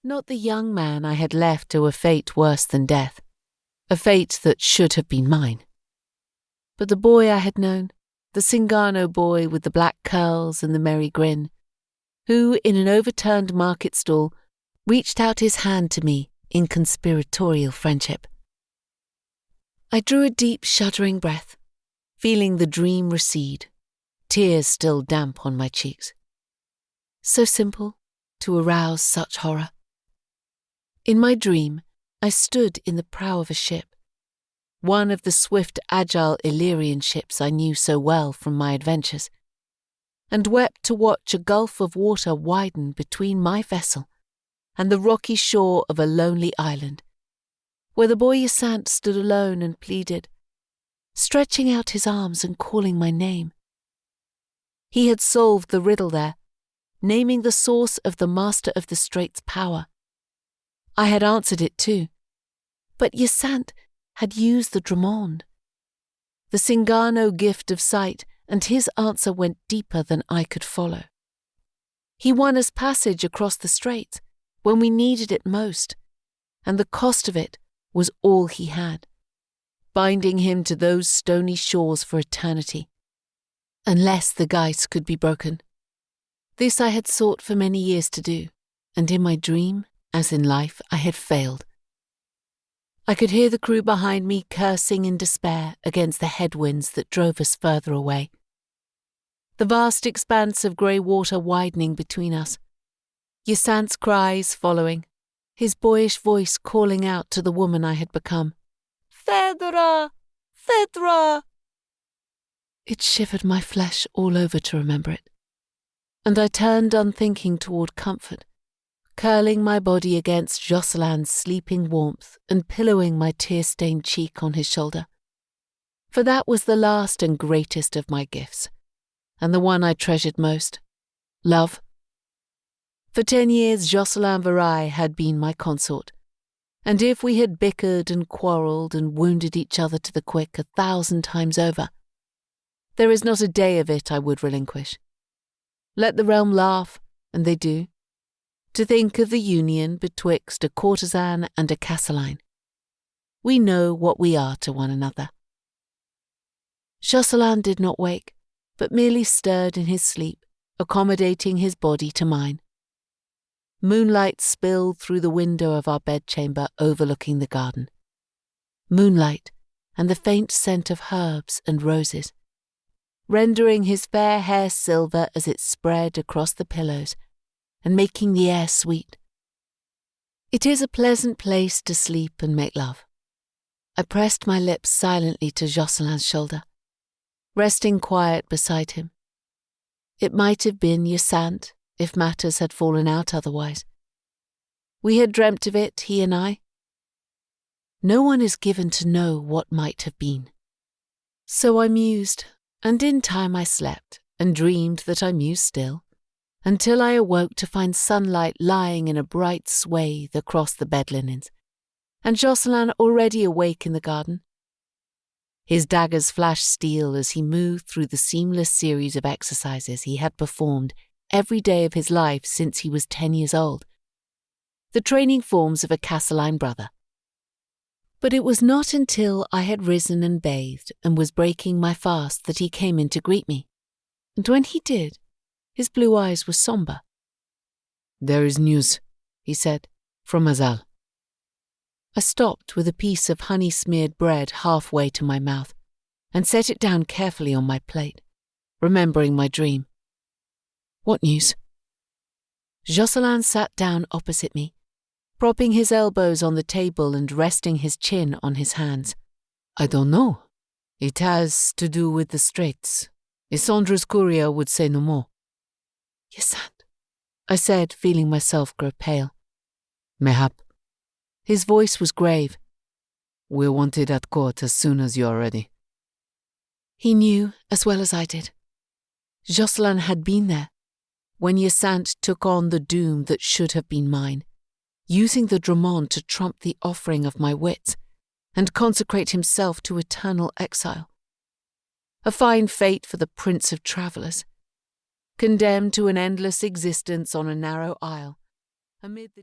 Not the young man I had left to a fate worse than death, a fate that should have been mine. But the boy I had known, the Cingano boy with the black curls and the merry grin, who, in an overturned market stall, reached out his hand to me in conspiratorial friendship. I drew a deep, shuddering breath, feeling the dream recede, tears still damp on my cheeks. So simple to arouse such horror. In my dream, I stood in the prow of a ship, one of the swift, agile Illyrian ships I knew so well from my adventures, and wept to watch a gulf of water widen between my vessel and the rocky shore of a lonely island, where the boy Ysant stood alone and pleaded, stretching out his arms and calling my name. He had solved the riddle there, naming the source of the Master of the Strait's power. I had answered it too, but Ysant had used the Dramond, the Cingano gift of sight, and his answer went deeper than I could follow. He won us passage across the strait when we needed it most, and the cost of it was all he had, binding him to those stony shores for eternity, unless the Geist could be broken. This I had sought for many years to do, and in my dream, as in life, I had failed. I could hear the crew behind me cursing in despair against the headwinds that drove us further away. The vast expanse of grey water widening between us, Ysant's cries following, his boyish voice calling out to the woman I had become. Phèdre! Phèdre! It shivered my flesh all over to remember it, and I turned unthinking toward comfort, curling my body against Joscelin's sleeping warmth and pillowing my tear-stained cheek on his shoulder. For that was the last and greatest of my gifts, and the one I treasured most, love. For 10 years Joscelin Varai had been my consort, and if we had bickered and quarrelled and wounded each other to the quick 1,000 times over, there is not a day of it I would relinquish. Let the realm laugh, and they do, to think of the union betwixt a courtesan and a Castelline. We know what we are to one another. Joscelin did not wake, but merely stirred in his sleep, accommodating his body to mine. Moonlight spilled through the window of our bedchamber overlooking the garden. Moonlight and the faint scent of herbs and roses, rendering his fair hair silver as it spread across the pillows and making the air sweet. It is a pleasant place to sleep and make love. I pressed my lips silently to Joscelin's shoulder, resting quiet beside him. It might have been Ysant if matters had fallen out otherwise. We had dreamt of it, he and I. No one is given to know what might have been. So I mused, and in time I slept and dreamed that I mused still, until I awoke to find sunlight lying in a bright swathe across the bed linens, and Joscelin already awake in the garden. His daggers flashed steel as he moved through the seamless series of exercises he had performed every day of his life since he was 10 years old, the training forms of a Castelline brother. But it was not until I had risen and bathed and was breaking my fast that he came in to greet me, and when he did, his blue eyes were sombre. "There is news," he said, "from Azal." I stopped with a piece of honey-smeared bread halfway to my mouth and set it down carefully on my plate, remembering my dream. "What news?" Joscelin sat down opposite me, propping his elbows on the table and resting his chin on his hands. "I don't know. It has to do with the Straits. Isandre's courier would say no more." "Ysant," I said, feeling myself grow pale. "Mayhap." His voice was grave. "We're wanted at court as soon as you are ready." He knew as well as I did. Joscelin had been there when Ysant took on the doom that should have been mine, using the Dramond to trump the offering of my wits and consecrate himself to eternal exile. A fine fate for the Prince of Travellers, condemned to an endless existence on a narrow isle, amid the